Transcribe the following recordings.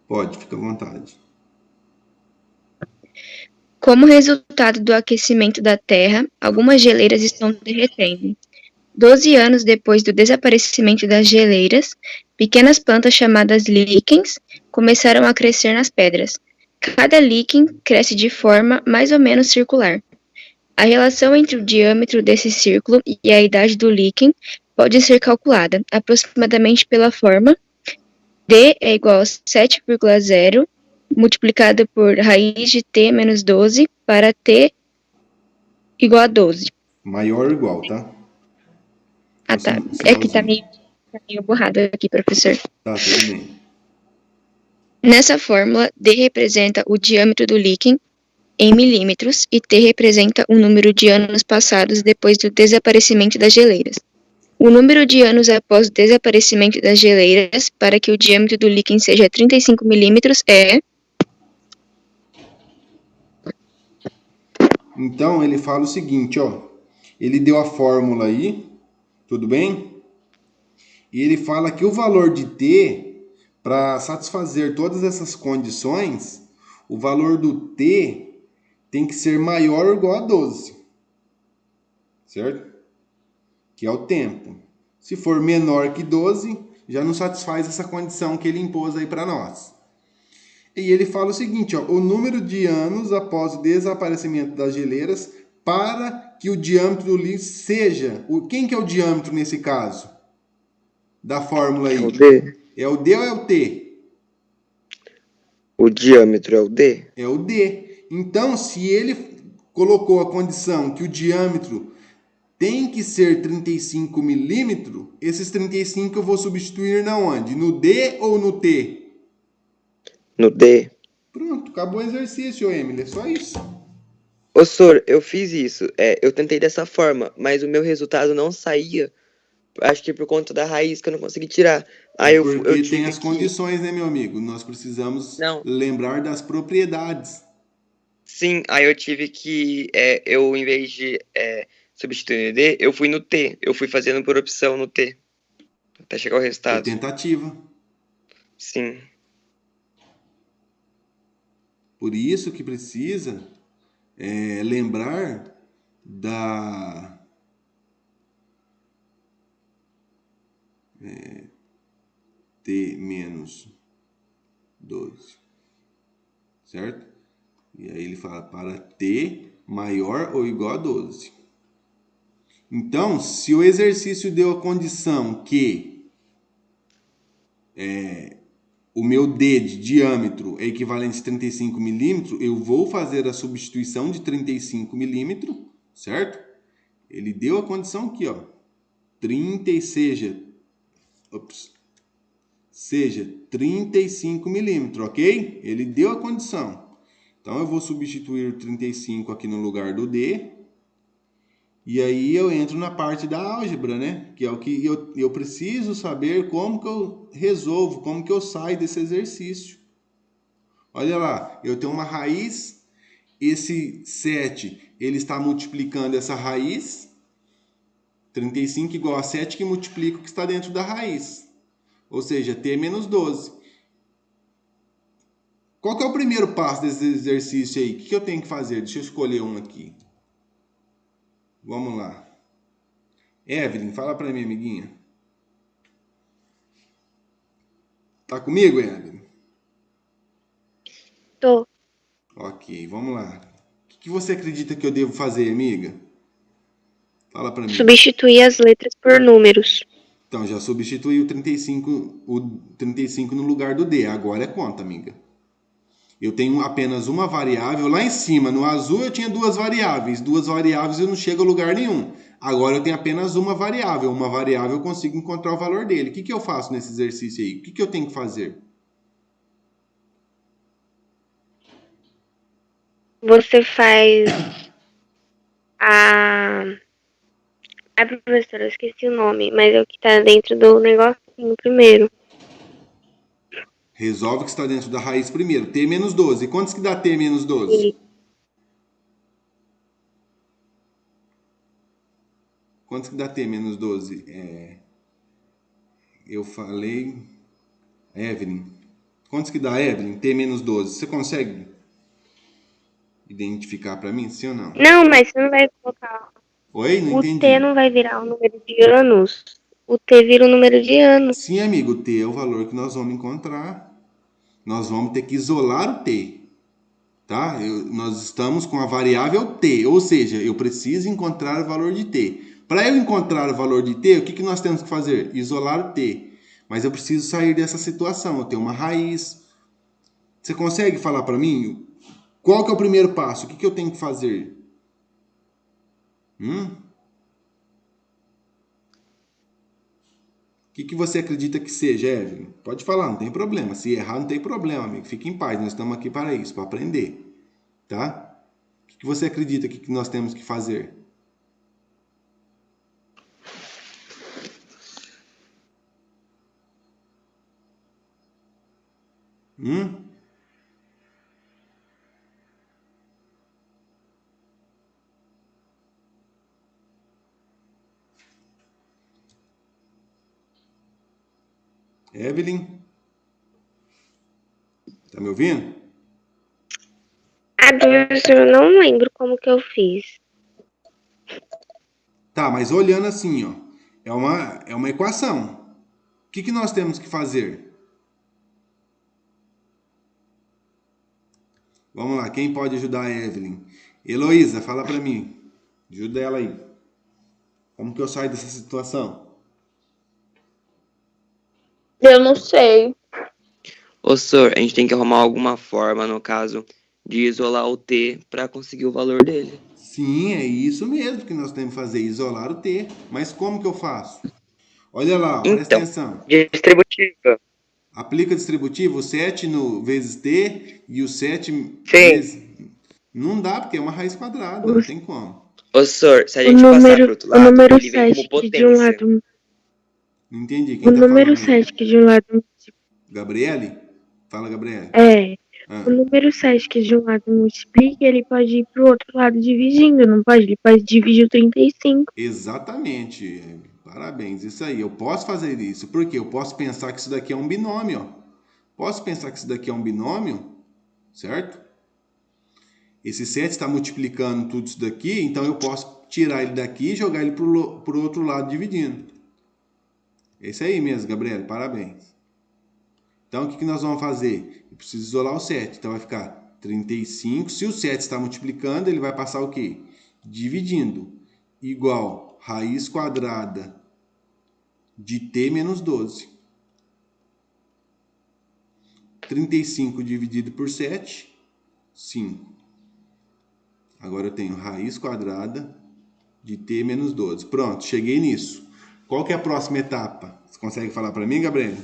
Pode, fica à vontade. Como resultado do aquecimento da Terra, algumas geleiras estão derretendo. 12 anos depois do desaparecimento das geleiras, pequenas plantas chamadas líquens começaram a crescer nas pedras. Cada líquen cresce de forma mais ou menos circular. A relação entre o diâmetro desse círculo e a idade do líquen pode ser calculada aproximadamente pela forma D é igual a 7,0 multiplicado por raiz de t menos 12 para t igual a 12. Maior ou igual, tá? Ah, No tá. É que finalzinho. tá meio borrado aqui, professor. Tá, tudo bem. Nessa fórmula, D representa o diâmetro do líquen em milímetros e T representa o número de anos passados depois do desaparecimento das geleiras. O número de anos após o desaparecimento das geleiras para que o diâmetro do líquen seja 35 milímetros é... Então, ele fala o seguinte, ó. Ele deu a fórmula aí, tudo bem? E ele fala que o valor de t, para satisfazer todas essas condições, o valor do t tem que ser maior ou igual a 12, certo? Que é o tempo. Se for menor que 12, já não satisfaz essa condição que ele impôs aí para nós. E ele fala o seguinte, ó, o número de anos após o desaparecimento das geleiras para que o diâmetro do líquido seja... Quem que é o diâmetro nesse caso? Da fórmula É o aí. D. É o D ou é o T? O diâmetro é o D? É o D. Então, se ele colocou a condição que o diâmetro tem que ser 35 milímetros, esses 35 eu vou substituir na onde? No D ou no T? No D. Pronto, acabou o exercício, Emily. É só isso. Ô, senhor, eu fiz isso. Eu tentei dessa forma, mas o meu resultado não saía. Acho que por conta da raiz que eu não consegui tirar. É Aí eu porque tem tive as que. condições, né, meu amigo? Nós precisamos Não, lembrar das propriedades. sim, aí eu tive que. Eu, em vez de substituir no D, eu fui no T. Eu fui fazendo por opção no T. Até chegar ao Foi resultado. tentativa. Sim. Por isso que precisa lembrar da T menos 12, certo? E aí ele fala para T maior ou igual a 12. Então, se o exercício deu a condição que o meu D de diâmetro é equivalente a 35 milímetros, eu vou fazer a substituição de 35 milímetros, certo? Ele deu a condição aqui, ó. 30 e seja 35 milímetros, ok? Ele deu a condição. Então eu vou substituir o 35 aqui no lugar do D. E aí eu entro na parte da álgebra, né? Que é o que eu preciso saber como que eu resolvo, como que eu saio desse exercício. Olha lá, eu tenho uma raiz, esse 7, ele está multiplicando essa raiz, 35 igual a 7 que multiplica o que está dentro da raiz. Ou seja, t menos 12. Qual que é o primeiro passo desse exercício aí? O que eu tenho que fazer? Deixa eu escolher um aqui. Vamos lá. Evelyn, fala para mim, amiguinha. Tá comigo, Evelyn? Tô. Ok, vamos lá. O que você acredita que eu devo fazer, amiga? Fala para mim. Substituir as letras por números. Então, já substituí o 35 no lugar do D. Agora é conta, amiga. Eu tenho apenas uma variável. Lá em cima, no azul, eu tinha duas variáveis. Duas variáveis eu não chego a lugar nenhum. Agora eu tenho apenas uma variável. Uma variável eu consigo encontrar o valor dele. O que eu faço nesse exercício aí? O que eu tenho que fazer? Você faz a. Ai, professora, eu esqueci o nome, mas é o que tá dentro do negocinho primeiro. Resolve o que está dentro da raiz primeiro. T menos 12. Quantos que dá T menos 12? E Quantos que dá T menos 12? Eu falei... Evelyn. Quantos que dá, Evelyn? T menos 12. Você consegue identificar para mim, sim ou não? Não, mas você não vai colocar. Oi? Não O T entendi. não vai virar o número de anos. O T vira o número de anos. Sim, amigo, o T é o valor que nós vamos encontrar. Nós vamos ter que isolar o T. Tá? Nós estamos com a variável T, ou seja, eu preciso encontrar o valor de T. Para eu encontrar o valor de T, o que nós temos que fazer? Isolar o T. Mas eu preciso sair dessa situação, eu tenho uma raiz. Você consegue falar para mim qual que é o primeiro passo? O que eu tenho que fazer? O que você acredita que seja, Evelyn? Pode falar, não tem problema. Se errar, não tem problema, amigo. Fique em paz, nós estamos aqui para isso, para aprender. Tá? O que você acredita que nós temos que fazer? Evelyn? Tá me ouvindo? Professor, eu não lembro como que eu fiz. Tá, mas olhando assim, ó, é uma equação. O que nós temos que fazer? Vamos lá, quem pode ajudar a Evelyn? Heloísa, fala pra mim. Ajuda ela aí. Como que eu saio dessa situação? Eu não sei. Ô, senhor, a gente tem que arrumar alguma forma, no caso, de isolar o T para conseguir o valor dele. Sim, é isso mesmo que nós temos que fazer, isolar o T. Mas como que eu faço? Olha lá, ó, presta Então, atenção. distributiva. Aplica distributivo, o 7 no, vezes T e o 7 Sim. vezes... Não dá, porque é uma raiz quadrada, não tem como. Ô, senhor, se a O gente passar pro número, outro o lado, número ele vem 7 como que de um potência. lado. Não entendi, O quem tá número falando aí? 7 que de um lado. Gabriele? Fala, Gabriele. É. O Ah, número 7 que de um lado multiplica, ele pode ir pro outro lado dividindo, não pode? Ele pode dividir o 35. exatamente. Parabéns, isso aí. Eu posso fazer isso. Por quê? Eu posso pensar que isso daqui é um binômio. Ó. Posso pensar que isso daqui é um binômio, certo? Esse 7 está multiplicando tudo isso daqui, então eu posso tirar ele daqui e jogar ele para o outro lado dividindo. É isso aí mesmo, Gabriele. Parabéns. Então, o que nós vamos fazer? Eu preciso isolar o 7. Então, vai ficar 35. Se o 7 está multiplicando, ele vai passar o quê? Dividindo. Igual raiz quadrada de t menos 12. 35 dividido por 7, 5. Agora eu tenho raiz quadrada de t menos 12. Pronto, cheguei nisso. Qual que é a próxima etapa? Você consegue falar para mim, Gabriel?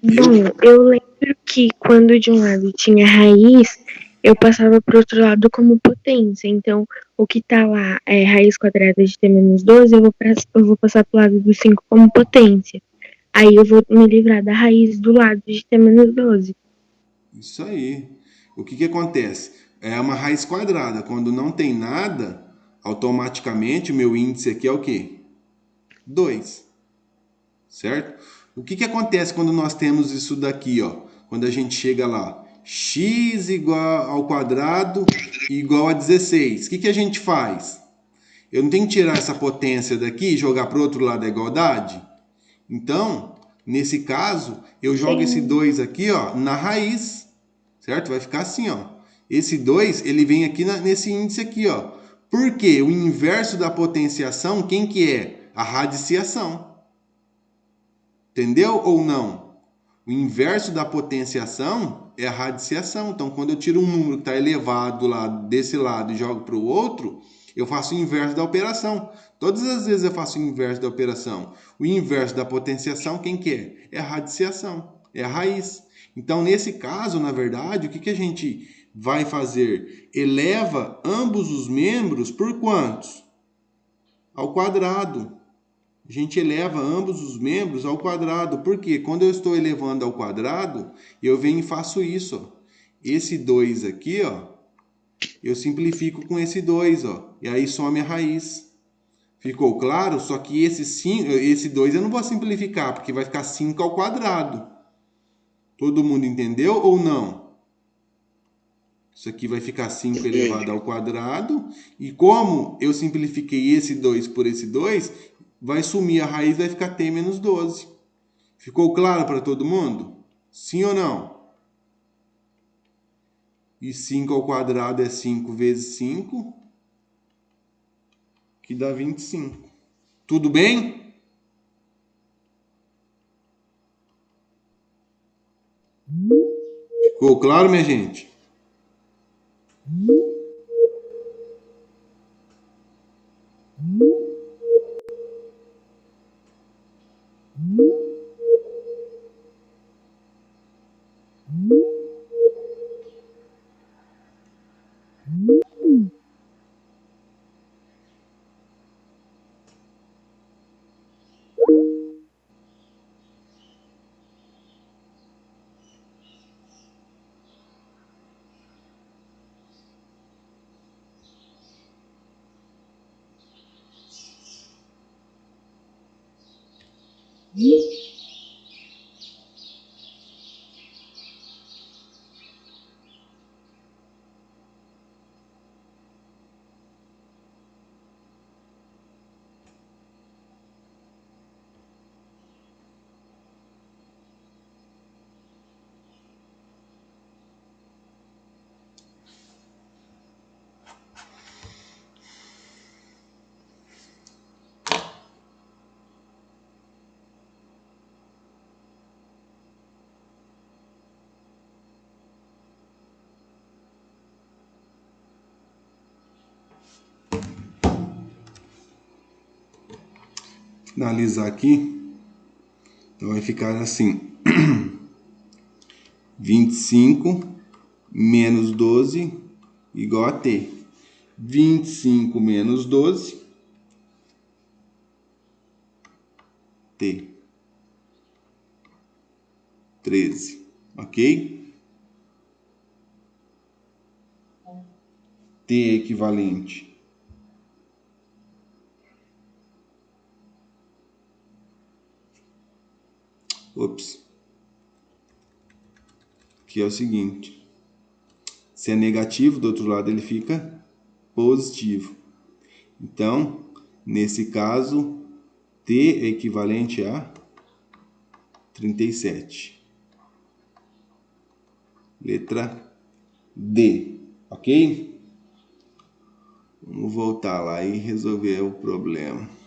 Bom, eu lembro que quando de um lado tinha raiz, eu passava pro outro lado como potência. Então, o que tá lá é raiz quadrada de t menos 12, eu vou passar pro lado do 5 como potência. Aí eu vou me livrar da raiz do lado de t menos 12. Isso aí. O que acontece? É uma raiz quadrada. Quando não tem nada, automaticamente o meu índice aqui é o quê? 2. Certo? O que acontece quando nós temos isso daqui, ó? Quando a gente chega lá, x igual ao quadrado igual a 16. O que a gente faz? Eu não tenho que tirar essa potência daqui e jogar para o outro lado da igualdade? Então, nesse caso, eu jogo esse 2 aqui, ó, na raiz, certo? Vai ficar assim, ó. Esse 2, ele vem aqui nesse índice aqui, ó. Por quê? O inverso da potenciação, quem que é? A radiciação. Entendeu ou não? O inverso da potenciação é a radiciação. Então, quando eu tiro um número que está elevado lá desse lado e jogo para o outro, eu faço o inverso da operação. Todas as vezes eu faço o inverso da operação. O inverso da potenciação, quem que é? É a radiciação, é a raiz. Então, nesse caso, na verdade, o que a gente vai fazer? Eleva ambos os membros por quantos? Ao quadrado. A gente eleva ambos os membros ao quadrado. Por quê? Quando eu estou elevando ao quadrado, eu venho e faço isso. Ó. Esse 2 aqui, ó, eu simplifico com esse 2, ó, e aí some a raiz. Ficou claro? Só que esse 2 eu não vou simplificar, porque vai ficar 5 ao quadrado. Todo mundo entendeu ou não? Isso aqui vai ficar 5 elevado ao quadrado. E como eu simplifiquei esse 2 por esse 2, vai sumir a raiz, vai ficar t menos 12. Ficou claro para todo mundo? Sim ou não? E 5 ao quadrado é 5 vezes 5, que dá 25. Tudo bem? Ficou claro, minha gente? Finalizar aqui. Então vai ficar assim. 25 menos 12 igual a t. 25 menos 12, t. 13. Ok? T é equivalente que é o seguinte: se é negativo, do outro lado ele fica positivo. Então, nesse caso, t é equivalente a 37. Letra D, ok? Vamos voltar lá e resolver o problema.